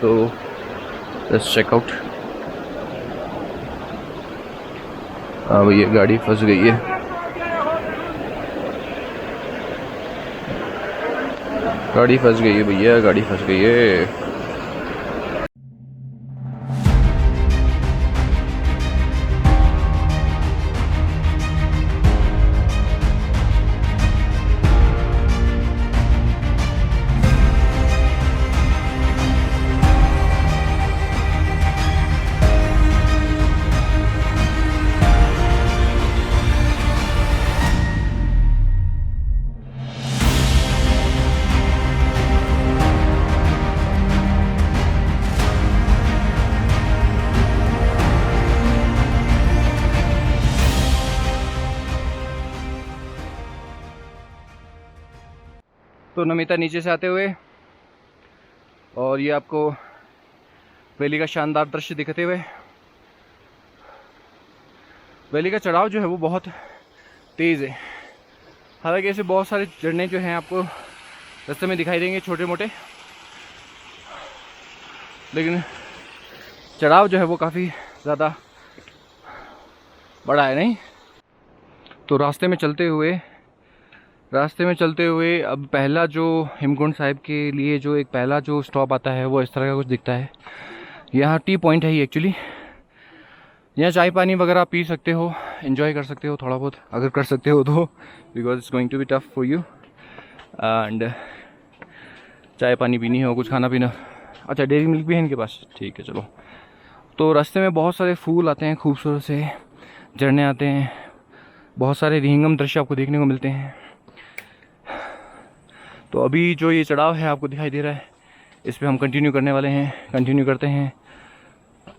तो let's check out. हाँ भैया गाड़ी फंस गई है। गाड़ी फंस गई है भैया, गाड़ी फंस गई है। तो नमिता नीचे से आते हुए और ये आपको वैली का शानदार दृश्य दिखते हुए। वैली का चढ़ाव जो है वो बहुत तेज़ है। हालांकि ऐसे बहुत सारे झरने जो हैं आपको रास्ते में दिखाई देंगे छोटे मोटे, लेकिन चढ़ाव जो है वो काफ़ी ज़्यादा बड़ा है नहीं। तो रास्ते में चलते हुए अब पहला जो हेमकुंड साहिब के लिए जो एक पहला जो स्टॉप आता है वो इस तरह का कुछ दिखता है। यहाँ टी पॉइंट है ही एक्चुअली। यहाँ चाय पानी वगैरह पी सकते हो, एंजॉय कर सकते हो थोड़ा बहुत, अगर कर सकते हो तो, because it's going to be tough for you. And चाय पानी पीनी हो, कुछ खाना पीना। अच्छा डेयरी मिल्क भी है इनके पास, ठीक है चलो। तो रास्ते में बहुत सारे फूल आते हैं, खूबसूरत से झरने आते हैं, बहुत सारे विहंगम दृश्य आपको देखने को मिलते हैं। तो अभी जो ये चढ़ाव है आपको दिखाई दे रहा है, इस पर हम कंटिन्यू करते हैं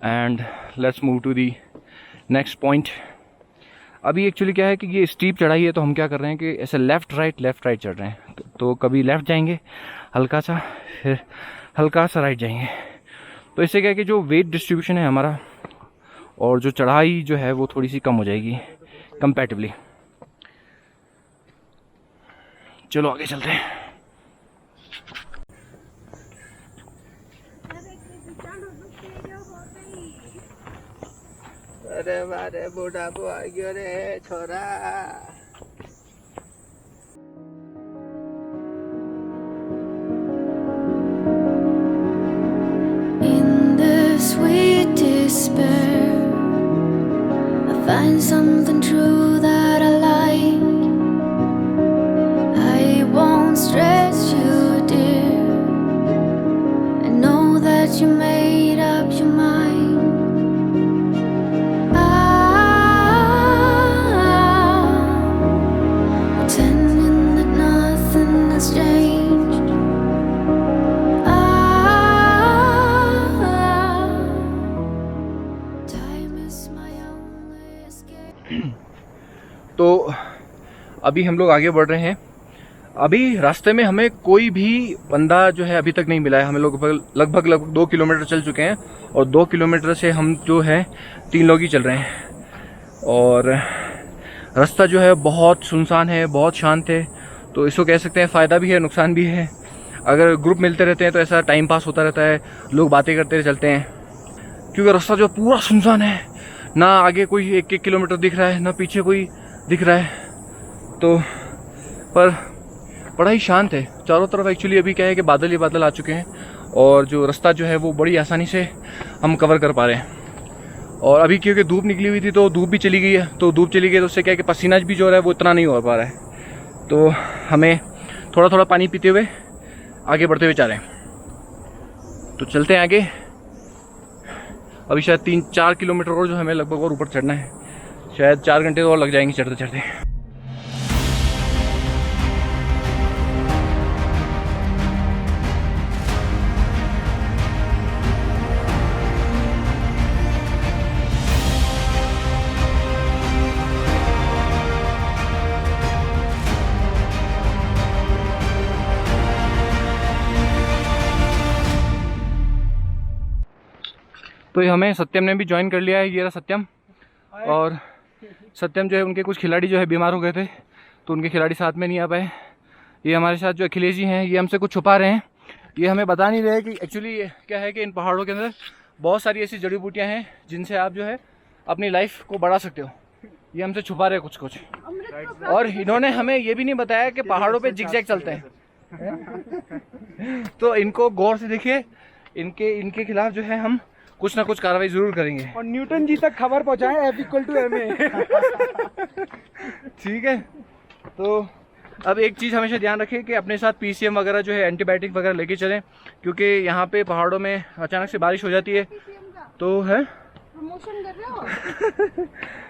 and let's move to the next point. अभी एक्चुअली क्या है कि ये स्टीप चढ़ाई है, तो हम क्या कर रहे हैं कि ऐसे लेफ़्ट राइट चढ़ रहे हैं। तो कभी लेफ़्ट जाएंगे हल्का सा, फिर हल्का सा राइट जाएंगे। तो इससे क्या है कि जो वेट डिस्ट्रीब्यूशन है हमारा और जो चढ़ाई जो है वो थोड़ी सी कम हो जाएगी कंपैरेटिवली। चलो आगे चलते हैं। अरे मारे बूढ़ा बो आ गयो रे छोरा। In the sweet despair, I find something true that I like. I won't stress you, dear. I know that you made up your mind. Pretending that nothing has changed. Time is my only escape. तो अभी हम लोग आगे बढ़ रहे हैं। अभी रास्ते में हमें कोई भी बंदा जो है अभी तक नहीं मिला है। हम लोग लगभग 2 किलोमीटर चल चुके हैं और 2 किलोमीटर से हम जो है 3 लोग ही चल रहे हैं। और रास्ता जो है बहुत सुनसान है, बहुत शांत है। तो इसको कह सकते हैं फ़ायदा भी है, नुकसान भी है। अगर ग्रुप मिलते रहते हैं तो ऐसा टाइम पास होता रहता है, लोग बातें करते चलते हैं। क्योंकि रास्ता जो पूरा सुनसान है, ना आगे कोई 1-1 किलोमीटर दिख रहा है, ना पीछे कोई दिख रहा है। तो पर बड़ा ही शांत है चारों तरफ। एक्चुअली अभी क्या है कि बादल ही बादल आ चुके हैं और जो रास्ता जो है वो बड़ी आसानी से हम कवर कर पा रहे हैं। और अभी क्योंकि धूप निकली हुई थी तो धूप भी चली गई है। तो धूप चली गई तो उससे क्या है कि पसीना भी जो है वो इतना नहीं हो पा रहा है। तो हमें थोड़ा थोड़ा पानी पीते हुए आगे बढ़ते हुए जा रहे हैं। तो चलते हैं आगे। अभी शायद 3-4 किलोमीटर और जो हमें लगभग और ऊपर चढ़ना है। शायद 4 घंटे और लग जाएंगे चढ़ते चढ़ते। तो ये हमें सत्यम ने भी ज्वाइन कर लिया है। ये रहा सत्यम। और सत्यम जो है उनके कुछ खिलाड़ी जो है बीमार हो गए थे तो उनके खिलाड़ी साथ में नहीं आ पाए। ये हमारे साथ जो अखिलेश जी हैं ये हमसे कुछ छुपा रहे हैं ये हमें बता नहीं रहे कि एक्चुअली क्या है कि इन पहाड़ों के अंदर बहुत सारी ऐसी जड़ी बूटियाँ हैं जिनसे आप जो है अपनी लाइफ को बढ़ा सकते हो। ये हमसे छुपा रहे कुछ कुछ। और इन्होंने हमें ये भी नहीं बताया कि पहाड़ों पे जिगजैग चलते हैं। तो इनको गौर से देखिए, इनके खिलाफ जो है हम कुछ ना कुछ कार्रवाई जरूर करेंगे। और न्यूटन जी तक खबर पहुंचाएं F=ma। ठीक है। तो अब एक चीज़ हमेशा ध्यान रखें कि अपने साथ PCM वगैरह जो है एंटीबायोटिक वगैरह लेके चलें, क्योंकि यहाँ पे पहाड़ों में अचानक से बारिश हो जाती है तो है प्रमोशन कर रहे हो।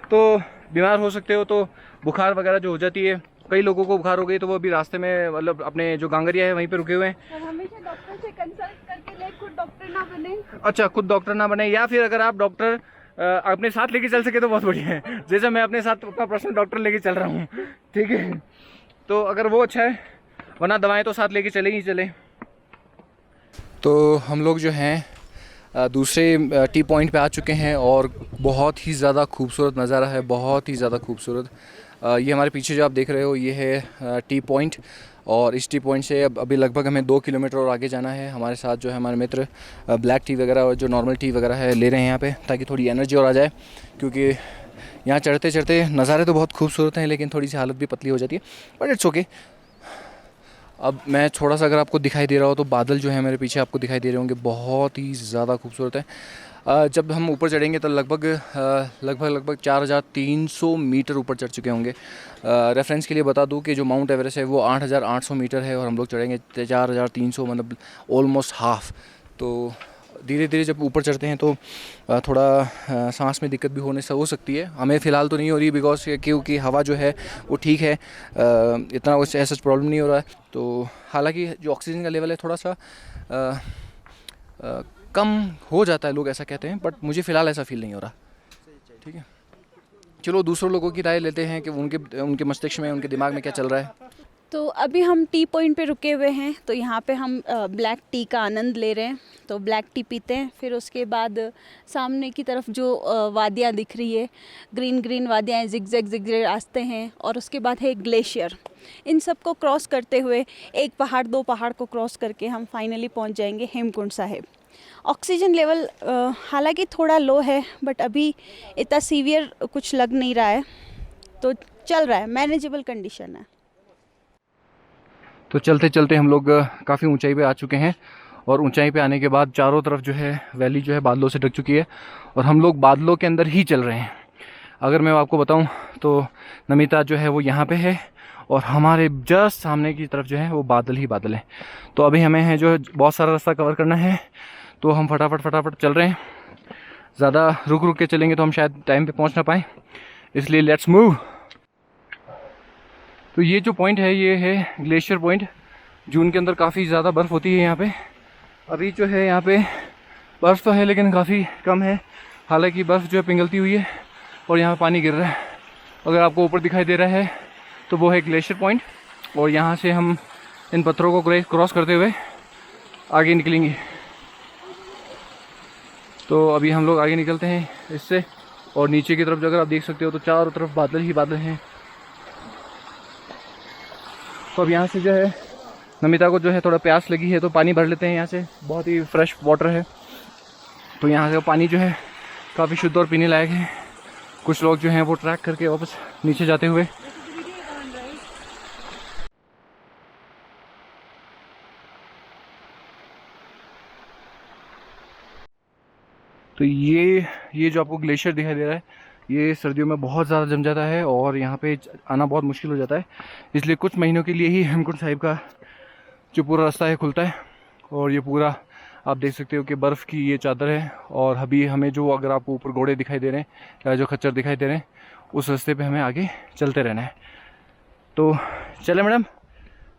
तो बीमार हो सकते हो। तो बुखार वगैरह जो हो जाती है, कई लोगों को बुखार हो गई तो वो अभी रास्ते में मतलब अपने जो गांगरिया है वहीं पे रुके हुए हैं। और हमेशा डॉक्टर से कंसल्ट करके ले, खुद डॉक्टर ना बने। अच्छा, खुद डॉक्टर ना बने, या फिर अगर आप डॉक्टर अपने साथ लेके चल सके तो बहुत बढ़िया है। जैसे मैं अपने साथ अपना पर्सनल डॉक्टर लेके चल रहा हूँ, ठीक है। तो अगर वो अच्छा है, वरना दवाएं तो साथ लेके चले ही चले। तो हम लोग जो हैं दूसरे टी पॉइंट पे आ चुके हैं और बहुत ही ज़्यादा खूबसूरत नज़ारा है, बहुत ही ज़्यादा खूबसूरत। ये हमारे पीछे जो आप देख रहे हो ये है टी पॉइंट, और इस टी पॉइंट से अब अभी लगभग हमें 2 किलोमीटर और आगे जाना है। हमारे साथ जो है हमारे मित्र ब्लैक टी वगैरह और जो नॉर्मल टी वगैरह है ले रहे हैं यहाँ पे, ताकि थोड़ी एनर्जी और आ जाए, क्योंकि यहाँ चढ़ते चढ़ते नज़ारे तो बहुत खूबसूरत हैं लेकिन थोड़ी सी हालत भी पतली हो जाती है, बट इट्स ओके। अब मैं थोड़ा सा अगर आपको दिखाई दे रहा हो तो बादल जो है मेरे पीछे आपको दिखाई दे रहे होंगे, बहुत ही ज़्यादा खूबसूरत है। जब हम ऊपर चढ़ेंगे तो लगभग 4300 मीटर ऊपर चढ़ चुके होंगे। रेफरेंस के लिए बता दूं कि जो माउंट एवरेस्ट है वो 8800 मीटर है और हम लोग चढ़ेंगे 4300, मतलब ऑलमोस्ट हाफ। तो धीरे धीरे जब ऊपर चढ़ते हैं तो थोड़ा सांस में दिक्कत भी होने से हो सकती है। हमें फ़िलहाल तो नहीं हो रही, बिकॉज क्योंकि हवा जो है वो ठीक है, इतना ऐसा प्रॉब्लम नहीं हो रहा है। तो हालांकि जो ऑक्सीजन का लेवल है थोड़ा सा कम हो जाता है, लोग ऐसा कहते हैं, बट मुझे फ़िलहाल ऐसा फील नहीं हो रहा। ठीक है, चलो दूसरों लोगों की राय लेते हैं कि उनके मस्तिष्क में, उनके दिमाग में क्या चल रहा है। तो अभी हम टी पॉइंट पे रुके हुए हैं, तो यहाँ पे हम ब्लैक टी का आनंद ले रहे हैं। तो ब्लैक टी पीते हैं, फिर उसके बाद सामने की तरफ जो वादियाँ दिख रही है, ग्रीन ग्रीन वादियाँ हैं, जिगजैग रास्ते हैं, और उसके बाद है ग्लेशियर। इन सब को क्रॉस करते हुए एक पहाड़, 2 पहाड़ को क्रॉस करके हम फाइनली पहुँच जाएंगे हेमकुंड साहिब। ऑक्सीजन लेवल हालांकि थोड़ा लो है, बट अभी इतना सीवियर कुछ लग नहीं रहा है, तो चल रहा है, मैनेजेबल कंडीशन है। तो चलते चलते हम लोग काफ़ी ऊंचाई पे आ चुके हैं, और ऊंचाई पे आने के बाद चारों तरफ जो है वैली जो है बादलों से ढक चुकी है, और हम लोग बादलों के अंदर ही चल रहे हैं। अगर मैं आपको बताऊं तो नमिता जो है वो यहाँ पे है, और हमारे जस्ट सामने की तरफ जो है वो बादल ही बादल हैं। तो अभी हमें है जो बहुत सारा रास्ता कवर करना है, तो हम फटाफट चल रहे हैं। ज़्यादा रुक के चलेंगे तो हम शायद टाइम पे पहुंच ना पाएँ, इसलिए लेट्स मूव। तो ये जो पॉइंट है ये है ग्लेशियर पॉइंट। जून के अंदर काफ़ी ज़्यादा बर्फ़ होती है यहाँ पे। अभी जो है यहाँ पे बर्फ़ तो है लेकिन काफ़ी कम है, हालांकि बर्फ़ जो है पिघलती हुई है और यहाँ पानी गिर रहा है। अगर आपको ऊपर दिखाई दे रहा है तो वो है ग्लेशियर पॉइंट, और यहाँ से हम इन पत्थरों को क्रॉस करते हुए आगे निकलेंगे। तो अभी हम लोग आगे निकलते हैं इससे, और नीचे की तरफ जो अगर आप देख सकते हो तो चारों तरफ बादल ही बादल हैं। तो अब यहाँ से जो है नमिता को जो है थोड़ा प्यास लगी है तो पानी भर लेते हैं। यहाँ से बहुत ही फ्रेश वाटर है, तो यहाँ का पानी जो है काफ़ी शुद्ध और पीने लायक है। कुछ लोग जो हैं वो ट्रैक करके वापस नीचे जाते हुए तो ये जो आपको ग्लेशियर दिखाई दे रहा है ये सर्दियों में बहुत ज़्यादा जम जाता है और यहाँ पे आना बहुत मुश्किल हो जाता है। इसलिए कुछ महीनों के लिए ही हेमकुंड साहिब का जो पूरा रास्ता है खुलता है, और ये पूरा आप देख सकते हो कि बर्फ़ की ये चादर है। और अभी हमें जो अगर आपको ऊपर घोड़े दिखाई दे रहे हैं या जो खच्चर दिखाई दे रहे हैं उस रास्ते पे हमें आगे चलते रहना है। तो चले मैडम,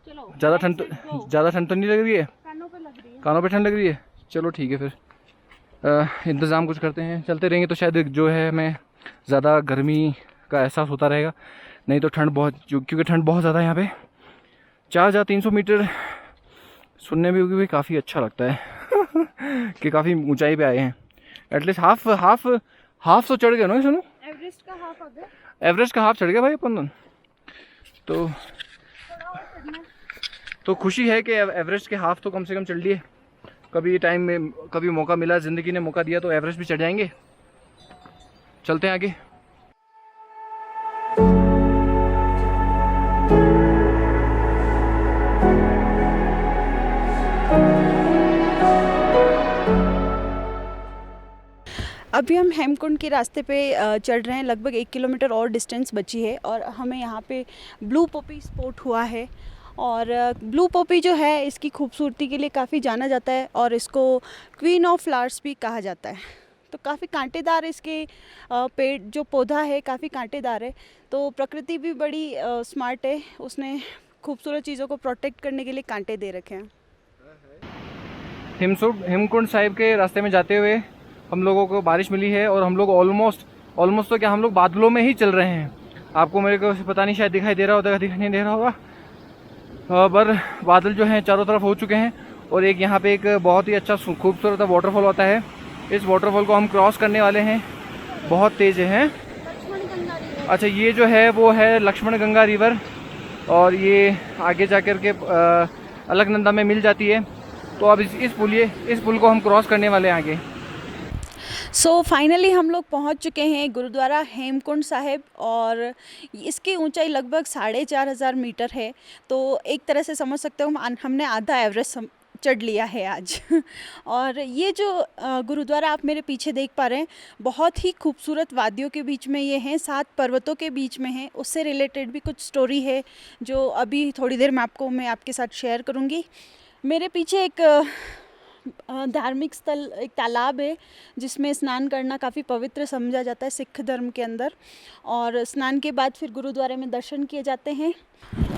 चलो। ज़्यादा ठंड तो नहीं लग रही है? कानों पे लग रही है। कानों पे ठंड लग रही है? चलो ठीक है, फिर इंतज़ाम कुछ करते हैं। चलते रहेंगे तो शायद जो है हमें ज़्यादा गर्मी का एहसास होता रहेगा, नहीं तो ठंड बहुत, क्योंकि ठंड बहुत ज़्यादा है यहाँ पे। 4300 मीटर सुनने में भी काफ़ी अच्छा लगता है कि काफ़ी ऊंचाई पे आए हैं। एटलीस्ट हाफ तो चढ़ गए ना सुनो, एवरेस्ट का हाफ आ गया। एवरेस्ट का हाफ चढ़ गया भाई अपन। तो तो खुशी है कि एवरेस्ट के हाफ तो कम से कम चढ़ लिए। कभी टाइम में कभी मौका मिला, ज़िंदगी ने मौका दिया तो एवरेस्ट भी चढ़ जाएंगे। चलते हैं आगे। अभी हम हेमकुंड के रास्ते पे चढ़ रहे हैं। लगभग 1 किलोमीटर और डिस्टेंस बची है और हमें यहाँ पे ब्लू पॉपी स्पॉट हुआ है। और ब्लू पॉपी जो है इसकी खूबसूरती के लिए काफ़ी जाना जाता है और इसको क्वीन ऑफ फ्लावर्स भी कहा जाता है। तो काफ़ी कांटेदार इसके पेड़ जो पौधा है काफ़ी कांटेदार है। तो प्रकृति भी बड़ी स्मार्ट है, उसने खूबसूरत चीज़ों को प्रोटेक्ट करने के लिए कांटे दे रखे हैं। हेमकुंड साहिब के रास्ते में जाते हुए हम लोगों को बारिश मिली है और हम लोग ऑलमोस्ट तो क्या हम लोग बादलों में ही चल रहे हैं। आपको मेरे को पता नहीं शायद दिखाई दे रहा होगा, दिखाई नहीं दे रहा होगा, पर बादल जो हैं चारों तरफ हो चुके हैं। और एक यहाँ पे एक बहुत ही अच्छा खूबसूरत वाटरफॉल होता है। इस वाटरफॉल को हम क्रॉस करने वाले हैं। बहुत तेज़ है। अच्छा, ये जो है वो है लक्ष्मण गंगा रिवर और ये आगे जा कर के अलकनंदा में मिल जाती है। तो अब इस पुल को हम क्रॉस करने वाले हैं आगे। सो फाइनली हम लोग पहुंच चुके हैं गुरुद्वारा हेमकुंड साहिब और इसकी ऊंचाई लगभग 4500 मीटर है। तो एक तरह से समझ सकते हो हमने आधा एवरेस्ट चढ़ लिया है आज। और ये जो गुरुद्वारा आप मेरे पीछे देख पा रहे हैं बहुत ही खूबसूरत वादियों के बीच में ये हैं, 7 पर्वतों के बीच में हैं। उससे रिलेटेड भी कुछ स्टोरी है जो अभी थोड़ी देर में मैं आपके साथ शेयर करूँगी। मेरे पीछे एक धार्मिक स्थल, एक तालाब है जिसमें स्नान करना काफ़ी पवित्र समझा जाता है सिख धर्म के अंदर। और स्नान के बाद फिर गुरुद्वारे में दर्शन किए जाते हैं।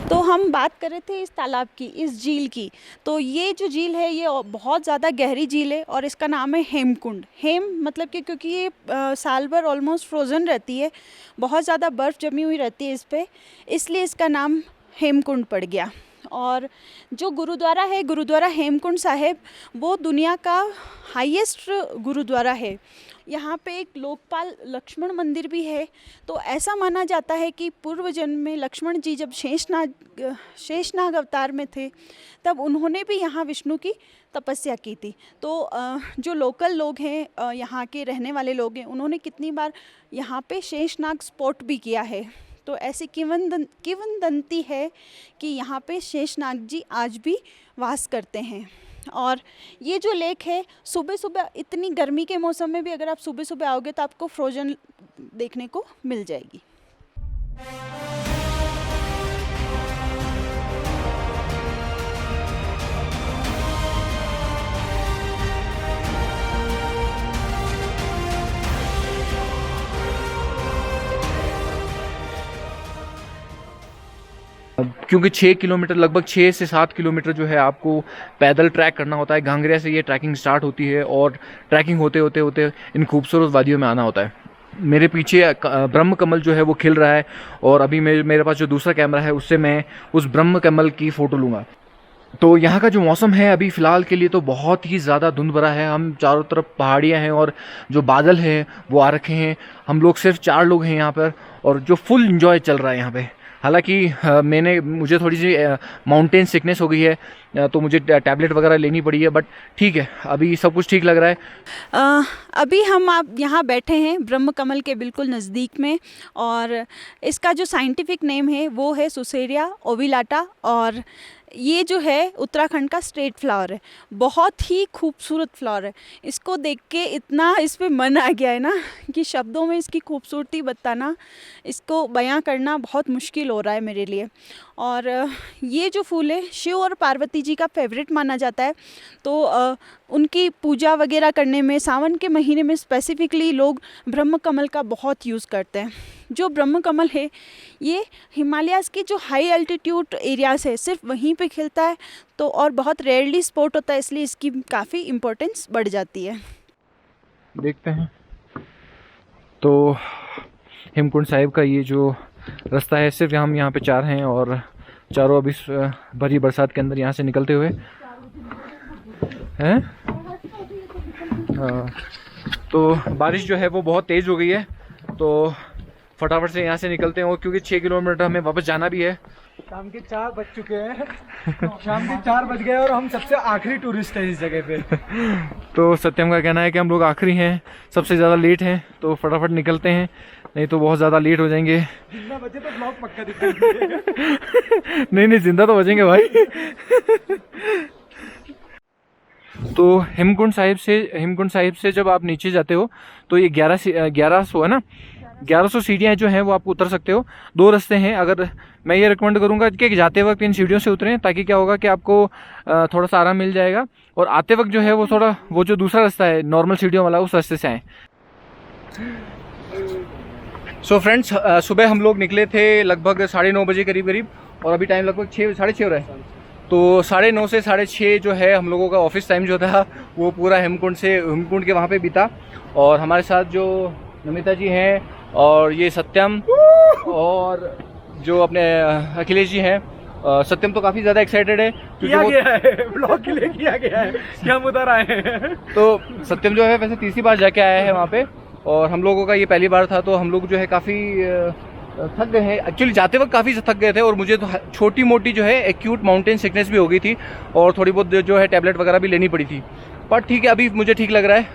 तो हम बात कर रहे थे इस तालाब की, इस झील की। तो ये जो झील है ये बहुत ज़्यादा गहरी झील है और इसका नाम है हेमकुंड। हेम मतलब कि क्योंकि ये साल भर ऑलमोस्ट फ्रोज़न रहती है, बहुत ज़्यादा बर्फ़ जमी हुई रहती है इस पर, इसलिए इसका नाम हेमकुंड पड़ गया। और जो गुरुद्वारा है, गुरुद्वारा हेमकुंड साहिब, वो दुनिया का हाईएस्ट गुरुद्वारा है। यहाँ पे एक लोकपाल लक्ष्मण मंदिर भी है। तो ऐसा माना जाता है कि पूर्व जन्म में लक्ष्मण जी जब शेषनाग अवतार में थे तब उन्होंने भी यहाँ विष्णु की तपस्या की थी। तो जो लोकल लोग हैं, यहाँ के रहने वाले लोग हैं, उन्होंने कितनी बार यहाँ पे शेषनाग स्पॉट भी किया है। तो ऐसी किंवदंती है कि यहाँ पे शेषनाग जी आज भी वास करते हैं। और ये जो लेक है, सुबह सुबह इतनी गर्मी के मौसम में भी अगर आप सुबह सुबह आओगे तो आपको फ्रोजन देखने को मिल जाएगी। क्योंकि 6 किलोमीटर, लगभग 6 से 7 किलोमीटर जो है आपको पैदल ट्रैक करना होता है। घांगरिया से ये ट्रैकिंग स्टार्ट होती है और ट्रैकिंग होते होते इन खूबसूरत वादियों में आना होता है। मेरे पीछे ब्रह्म कमल जो है वो खिल रहा है और अभी मेरे पास जो दूसरा कैमरा है उससे मैं उस ब्रह्म कमल की फ़ोटो लूँगा। तो यहाँ का जो मौसम है अभी फ़िलहाल के लिए तो बहुत ही ज़्यादा धुंध भरा है। हम चारों तरफ पहाड़ियाँ हैं और जो बादल हैं वो आ रखे हैं। हम लोग सिर्फ 4 लोग हैं यहाँ पर और जो फुल इंजॉय चल रहा है यहाँ पे। हालांकि मुझे थोड़ी सी माउंटेन सिकनेस हो गई है तो मुझे टैबलेट वगैरह लेनी पड़ी है, बट ठीक है, अभी सब कुछ ठीक लग रहा है। अभी हम आप यहाँ बैठे हैं ब्रह्म कमल के बिल्कुल नज़दीक में और इसका जो साइंटिफिक नेम है वो है सुसेरिया ओविलाटा। और ये जो है उत्तराखंड का स्टेट फ्लावर है। बहुत ही खूबसूरत फ्लावर है। इसको देख के इतना इस पे मन आ गया है ना कि शब्दों में इसकी खूबसूरती बताना, इसको बयां करना बहुत मुश्किल हो रहा है मेरे लिए। और ये जो फूल है शिव और पार्वती जी का फेवरेट माना जाता है। तो उनकी पूजा वगैरह करने में सावन के महीने में स्पेसिफिकली लोग ब्रह्म कमल का बहुत यूज़ करते हैं। जो ब्रह्म कमल है ये हिमालयाज़ की जो हाई एल्टीट्यूड एरियाज़ है सिर्फ वहीं पे खिलता है। तो और बहुत रेयरली स्पॉट होता है, इसलिए इसकी काफ़ी इम्पोर्टेंस बढ़ जाती है। देखते हैं। तो हेमकुंड साहिब का ये जो रास्ता है, सिर्फ हम यहाँ पे 4 हैं और चारों अभी भरी बरसात के अंदर यहाँ से निकलते हुए हैं। तो बारिश जो है वो बहुत तेज़ हो गई है, तो फटाफट से यहाँ से निकलते हैं। और क्योंकि 6 किलोमीटर हमें वापस जाना भी है शाम के 4 बज चुके हैं। शाम के 4 बज गए और हम सबसे आखिरी टूरिस्ट है इस जगह पे। तो सत्यम का कहना है कि हम लोग आखिरी हैं, सबसे ज़्यादा लेट हैं, तो फटाफट निकलते हैं, नहीं तो बहुत ज़्यादा लेट हो जाएंगे। जितना बचे तो ब्लॉग पक्का दिखाएंगे। नहीं जिंदा तो बचेंगे भाई। तो हेमकुंड साहिब से जब आप नीचे जाते हो तो ये 1100 है ना, 1100 सीढ़ियाँ जो हैं वो आप उतर सकते हो। 2 रास्ते हैं। अगर मैं ये रिकमेंड करूँगा कि जाते वक्त इन सीढ़ियों से उतरें, ताकि क्या होगा कि आपको थोड़ा सा आराम मिल जाएगा, और आते वक्त जो है वो जो दूसरा रास्ता है नॉर्मल सीढ़ियों वाला, उस रास्ते से आएँ। सो फ्रेंड्स, सुबह हम लोग निकले थे लगभग 9:30 बजे करीब, और अभी टाइम लगभग 6-6:30 हो रहा है। तो 9:30 से 6:30 जो है हम लोगों का ऑफिस टाइम जो था वो पूरा हेमकुंड के वहाँ पे बीता। और हमारे साथ जो नमिता जी हैं और ये सत्यम और जो अपने अखिलेश जी हैं। सत्यम तो काफ़ी ज़्यादा एक्साइटेड है ब्लॉग के लिए किया गया है कि हम उधर आए हैं। तो सत्यम जो है वैसे तीसरी बार जाके आया है वहाँ पे, और हम लोगों का ये पहली बार था, तो हम लोग जो है काफ़ी थक गए हैं। एक्चुअली जाते वक्त काफ़ी थक गए थे, और मुझे तो छोटी मोटी जो है एक्यूट माउंटेन सिकनेस भी हो गई थी, और थोड़ी बहुत जो है टैबलेट वगैरह भी लेनी पड़ी थी। पर ठीक है, अभी मुझे ठीक लग रहा है।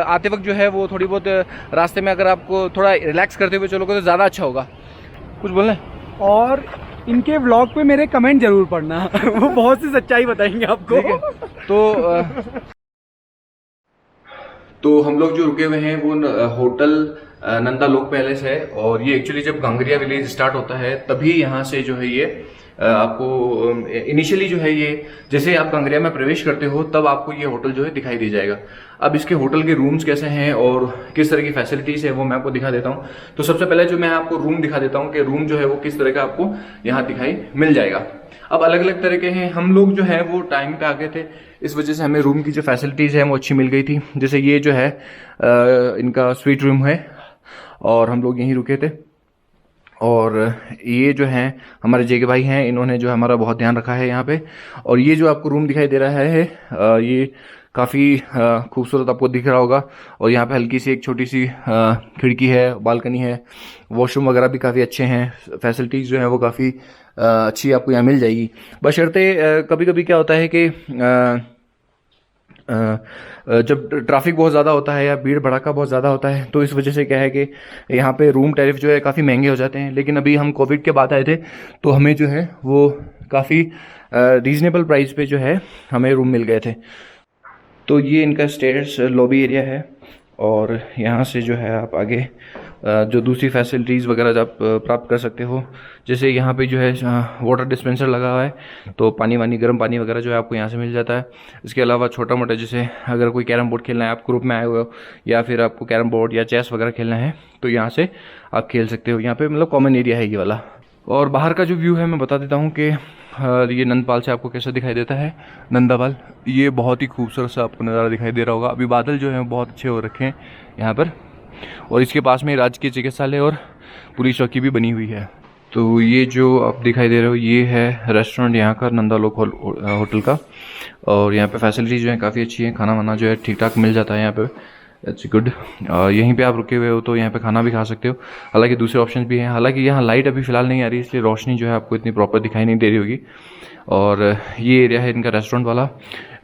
आते वक्त जो है वो थोड़ी बहुत रास्ते में अगर आपको थोड़ा रिलैक्स करते हुए चलोगे तो ज़्यादा अच्छा होगा। कुछ बोलना है? और इनके व्लॉग पे मेरे कमेंट जरूर पढ़ना। वो बहुत सी सच्चाई बताएंगे आपको। तो हम लोग जो रुके हुए हैं वो होटल नंदा लोक पैलेस है, और ये एक्चुअली जब गांगरिया विलेज स्टार्ट होता है तभी यहाँ से जो है ये आपको इनिशियली जो है ये जैसे आप गांगरिया में प्रवेश करते हो तब आपको ये होटल जो है दिखाई दे जाएगा। अब इसके होटल के रूम्स कैसे हैं और किस तरह की फैसिलिटीज है वो मैं आपको दिखा देता हूँ। तो सबसे पहले जो मैं आपको रूम दिखा देता हूँ कि रूम जो है वो किस तरह का आपको यहाँ दिखाई मिल जाएगा। अब अलग अलग तरह के हैं, हम लोग जो है वो टाइम पे आ गए थे, इस वजह से हमें रूम की जो फैसिलिटीज़ है वो अच्छी मिल गई थी। जैसे ये जो है इनका स्वीट रूम है, और हम लोग यहीं रुके थे। और ये जो हैं हमारे जेके भाई हैं, इन्होंने जो हमारा बहुत ध्यान रखा है यहाँ पे। और ये जो आपको रूम दिखाई दे रहा है ये काफ़ी खूबसूरत आपको दिख रहा होगा, और यहाँ पे हल्की सी एक छोटी सी खिड़की है, बालकनी है, वॉशरूम वगैरह भी काफ़ी अच्छे हैं। फैसिलिटीज़ जो हैं वो काफ़ी अच्छी आपको यहाँ मिल जाएगी। बशर्ते कभी कभी क्या होता है कि जब ट्रैफिक बहुत ज़्यादा होता है या भीड़ भड़ाका बहुत ज़्यादा होता है, तो इस वजह से क्या है कि यहाँ पे रूम टैरिफ जो है काफ़ी महंगे हो जाते हैं। लेकिन अभी हम कोविड के बाद आए थे तो हमें जो है वो काफ़ी रीज़नेबल प्राइस पे जो है हमें रूम मिल गए थे। तो ये इनका स्टेयर्स लॉबी एरिया है, और यहाँ से जो है आप आगे जो दूसरी फैसिलिटीज़ वगैरह आप प्राप्त कर सकते हो। जैसे यहाँ पे जो है वाटर डिस्पेंसर लगा हुआ है, तो पानी गर्म पानी वगैरह जो है आपको यहाँ से मिल जाता है। इसके अलावा छोटा मोटा जैसे अगर कोई कैरम बोर्ड खेलना है, आप ग्रुप में आए हुए हो, या फिर आपको कैरम बोर्ड या चेस वगैरह खेलना है तो यहाँ से आप खेल सकते हो। यहाँ पे मतलब कॉमन एरिया है ये वाला। और बाहर का जो व्यू है मैं बता देता हूँ कि ये नंदपाल से आपको कैसा दिखाई देता है। नंदापाल ये बहुत ही खूबसूरत सा आपको नज़ारा दिखाई दे रहा होगा। अभी बादल जो हैं बहुत अच्छे हो रखे हैं यहाँ पर, और इसके पास में राजकीय चिकित्सालय और पुलिस चौकी भी बनी हुई है। तो ये जो आप दिखाई दे रहे हो ये है रेस्टोरेंट यहाँ का, नंदा लोक होटल का। और यहाँ पे फैसिलिटी जो है काफ़ी अच्छी है, खाना वाना जो है ठीक ठाक मिल जाता है यहाँ पे। It's good. यहीं पे आप रुके हुए हो तो यहाँ पे खाना भी खा सकते हो। हालांकि दूसरे ऑप्शन भी हैं, हालांकि यहाँ लाइट अभी फ़िलहाल नहीं आ रही, इसलिए रोशनी जो है आपको इतनी प्रॉपर दिखाई नहीं दे रही होगी। और ये एरिया है इनका रेस्टोरेंट वाला,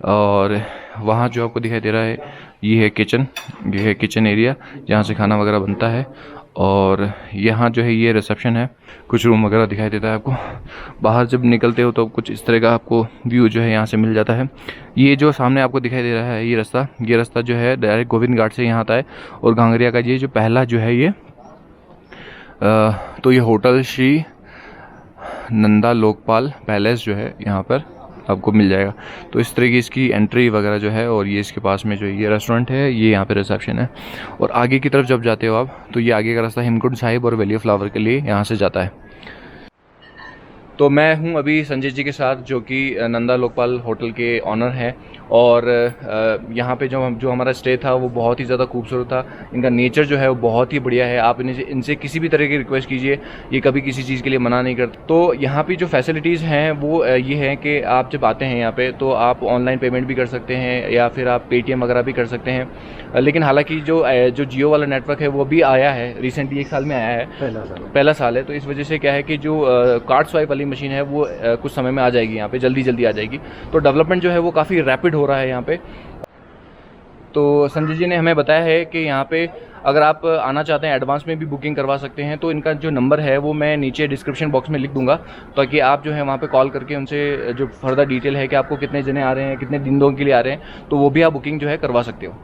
और वहाँ जो आपको दिखाई दे रहा है ये है किचन, ये है किचन एरिया जहाँ से खाना वगैरह बनता है। और यहाँ जो है ये रिसेप्शन है, कुछ रूम वगैरह दिखाई देता है आपको। बाहर जब निकलते हो तो कुछ इस तरह का आपको व्यू जो है यहाँ से मिल जाता है। ये जो सामने आपको दिखाई दे रहा है ये रास्ता जो है डायरेक्ट गोविंद घाट से यहाँ आता है। और गांगरिया का ये जो पहला जो है ये तो ये होटल श्री नंदा लोकपाल पैलेस जो है यहाँ पर आपको मिल जाएगा। तो इस तरह की इसकी एंट्री वगैरह जो है, और ये इसके पास में जो ये रेस्टोरेंट है, ये यहाँ पे रिसेप्शन है। और आगे की तरफ जब जाते हो आप तो ये आगे का रास्ता हेमकुंड साहिब और वैली ऑफ फ्लावर के लिए यहाँ से जाता है। तो मैं हूँ अभी संजय जी के साथ, जो कि नंदा लोकपाल होटल के ऑनर हैं, और यहाँ पे जो हमारा स्टे था वो बहुत ही ज़्यादा खूबसूरत था। इनका नेचर जो है वो बहुत ही बढ़िया है। आप इनसे किसी भी तरह की रिक्वेस्ट कीजिए, ये कभी किसी चीज़ के लिए मना नहीं करते। तो यहाँ पे जो फैसिलिटीज़ हैं वो ये हैं कि आप जब आते हैं यहाँ पे तो आप ऑनलाइन पेमेंट भी कर सकते हैं या फिर आप पेटीएम वगैरह भी कर सकते हैं। लेकिन हालांकि जो जियो वाला नेटवर्क है वो भी आया है रिसेंटली, 1 साल में आया है, पहला साल है। तो इस वजह से क्या है कि जो कार्ड स्वाइप वाली मशीन है वो कुछ समय में आ जाएगी, यहाँ पे जल्दी आ जाएगी। तो डेवलपमेंट जो है वो काफ़ी रैपिड हो रहा है यहाँ पे। तो संजय जी ने हमें बताया है कि यहाँ पे अगर आप आना चाहते हैं एडवांस में भी बुकिंग करवा सकते हैं। तो इनका जो नंबर है वो मैं नीचे डिस्क्रिप्शन बॉक्स में लिख दूंगा, ताकि आप जो है वहाँ पे कॉल करके उनसे जो फर्दर डिटेल है कि आपको कितने जने आ रहे हैं, कितने दिनों के लिए आ रहे हैं, तो वो भी आप बुकिंग जो है करवा सकते हो।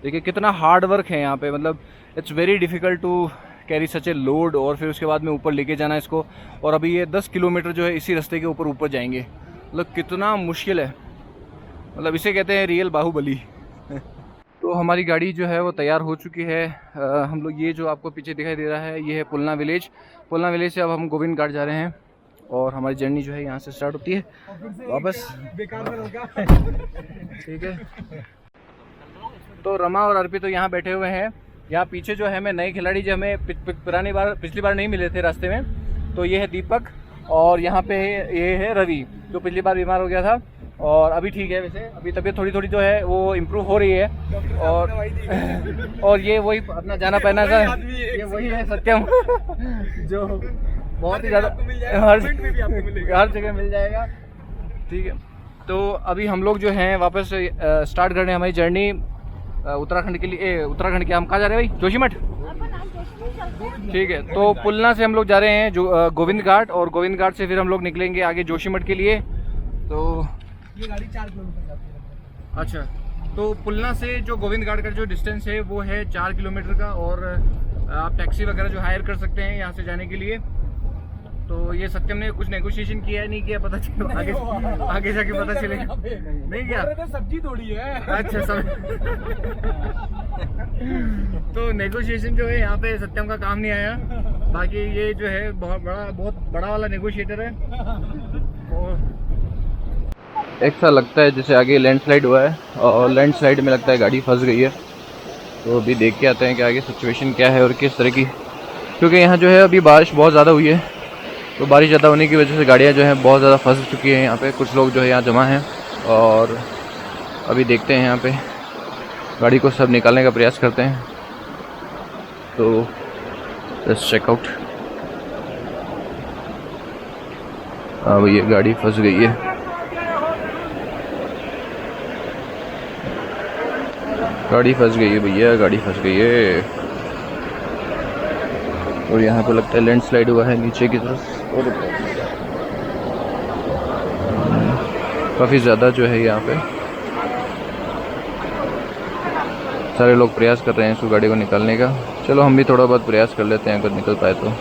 देखिए कितना हार्ड वर्क है यहाँ पे, मतलब it's very difficult to carry such a load और फिर उसके बाद में ऊपर लेके जाना इसको। और अभी ये 10 किलोमीटर जो है इसी रास्ते के ऊपर जाएंगे, मतलब कितना मुश्किल है, मतलब इसे कहते हैं रियल बाहुबली। तो हमारी गाड़ी जो है वो तैयार हो चुकी है। हम लोग ये जो आपको पीछे दिखाई दे रहा है ये है पुलना विलेज। पुलना विलेज से अब हम गोविंद घाट जा रहे हैं और हमारी जर्नी जो है यहाँ से स्टार्ट होती है वापस। ठीक है, तो रमा और अर्पित तो यहाँ बैठे हुए हैं। यहाँ पीछे जो है हमें नए खिलाड़ी जो हमें पिछली बार नहीं मिले थे रास्ते में, तो ये है दीपक और यहाँ पे ये है रवि जो पिछली बार बीमार हो गया था और अभी ठीक है। वैसे अभी तबीयत थोड़ी जो है वो इम्प्रूव हो रही है। और ये वही अपना जाना पहना था, ये वही है सत्यम जो बहुत ही ज़्यादा हर जगह मिल जाएगा। ठीक है, तो अभी हम लोग जो हैं वापस स्टार्ट कर रहे हैं हमारी जर्नी उत्तराखंड के लिए। उत्तराखंड के हम कहाँ जा रहे हैं भाई? जोशीमठ। ठीक है, तो पुलना से हम लोग जा रहे हैं जो गोविंद घाट, और गोविंद घाट से फिर हम लोग निकलेंगे आगे जोशीमठ के लिए। तो ये गाड़ी 4 किलोमीटर जाती है। अच्छा, तो पुलना से जो गोविंद घाट का जो डिस्टेंस है वो है 4 किलोमीटर का, और आप टैक्सी वगैरह जो हायर कर सकते हैं यहाँ से जाने के लिए। तो ये सत्यम ने कुछ नेगोशिएशन किया है नहीं किया पता चले, आगे जाके पता चलेगा। नहीं किया, सब्जी थोड़ी है। अच्छा सब तो नेगोशिएशन जो है यहाँ पे सत्यम का काम नहीं आया। बाकी ये जो है बहुत बड़ा वाला नेगोशिएटर है। और ऐसा लगता है जैसे आगे लैंडस्लाइड हुआ है और लैंडस्लाइड में लगता है गाड़ी फंस गई है। तो अभी देख के आते हैं कि आगे सिचुएशन क्या है और किस तरह की, क्योंकि यहाँ जो है अभी बारिश बहुत ज़्यादा हुई है। तो बारिश ज़्यादा होने की वजह से गाड़ियाँ जो हैं बहुत ज़्यादा फंस चुकी हैं यहाँ पे। कुछ लोग जो है यहाँ जमा हैं और अभी देखते हैं यहाँ पे गाड़ी को सब निकालने का प्रयास करते हैं। तो लेट्स चेक आउट। हाँ भैया गाड़ी फंस गई है। गाड़ी फंस गई है भैया, गाड़ी फंस गई है। और यहाँ पे लगता है लैंडस्लाइड हुआ है नीचे की तरफ, और काफ़ी ज़्यादा जो है यहाँ पे सारे लोग प्रयास कर रहे हैं इसको गाड़ी को निकालने का। चलो हम भी थोड़ा बहुत प्रयास कर लेते हैं अगर निकल पाए तो।